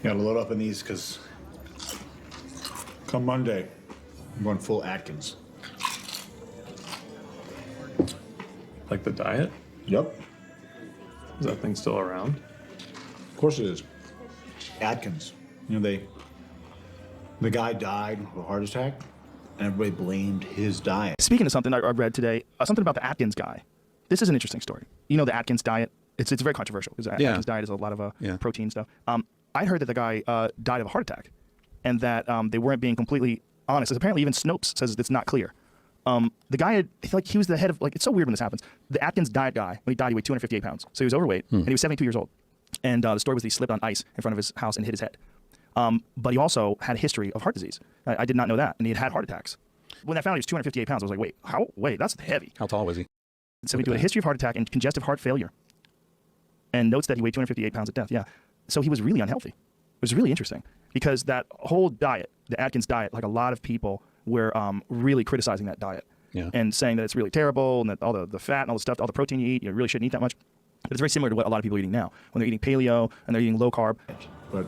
Gotta load up on these because come Monday, I'm going full Atkins. Like the diet? Yep. Is that thing still around? Of course it is. Atkins. You know, the guy died of a heart attack, and everybody blamed his diet. Speaking of something I read today, something about the Atkins guy. This is an interesting story. You know the Atkins diet? It's very controversial because the Atkins diet is a lot of protein stuff. I heard that the guy died of a heart attack, and that they weren't being completely honest. Apparently even Snopes says it's not clear. The guy had, I feel like he was the head of, like, it's so weird when this happens. The Atkins diet guy, when he died, he weighed 258 pounds. So he was overweight, and he was 72 years old. And the story was that he slipped on ice in front of his house and hit his head. But he also had a history of heart disease. I did not know that. And he had heart attacks. When I found he was 258 pounds, I was like, wait, that's heavy. How tall was he? So we do a history of heart attack and congestive heart failure. And notes that he weighed 258 pounds at death, yeah. So he was really unhealthy. It was really interesting because that whole diet, the Atkins diet, like a lot of people were really criticizing that diet and saying that it's really terrible and that all the fat and all the stuff, all the protein you eat, you really shouldn't eat that much. But it's very similar to what a lot of people are eating now when they're eating paleo and they're eating low carb. But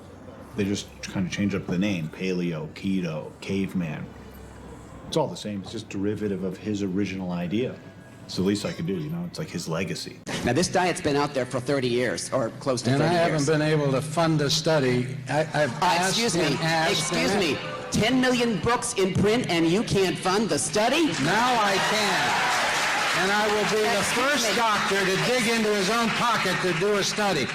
they just kind of changed up the name, paleo, keto, caveman. It's all the same. It's just derivative of his original idea. It's the least I could do, you know? It's like his legacy. Now, this diet's been out there for 30 years, or close to 30 years. And I haven't been able to fund a study. I've asked excuse me. 10 million books in print, and you can't fund the study? Now I can. And I will be the first doctor to dig into his own pocket to do a study.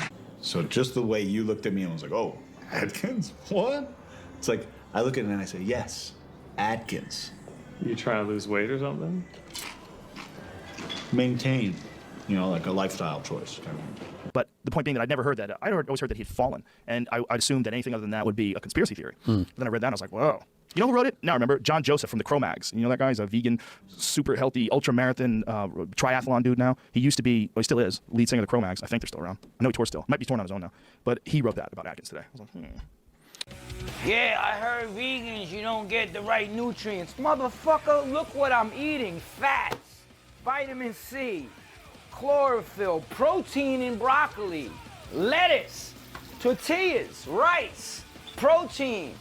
So just the way you looked at me and was like, oh, Atkins? What? It's like, I look at it and I say, yes, Atkins. You trying to lose weight or something? Maintain, you know, like a lifestyle choice. But the point being that I'd never heard that. I'd always heard that he'd fallen. And I assumed that anything other than that would be a conspiracy theory. Then I read that and I was like, whoa. You know who wrote it? Now remember, John Joseph from the Cro-Mags. You know that guy? He's a vegan, super healthy, ultra-marathon, triathlon dude now. He used to be, well, he still is, lead singer of the Cro-Mags. I think they're still around. I know he tours still. Might be touring on his own now. But he wrote that about Atkins today. I was like, Yeah, I heard vegans, you don't get the right nutrients. Motherfucker, look what I'm eating. Fats, vitamin C, chlorophyll, protein in broccoli, lettuce, tortillas, rice, protein.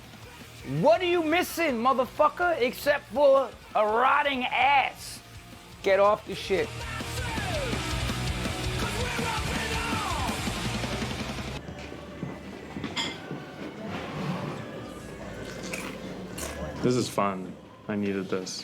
What are you missing, motherfucker, except for a rotting ass? Get off the shit. This is fun. I needed this.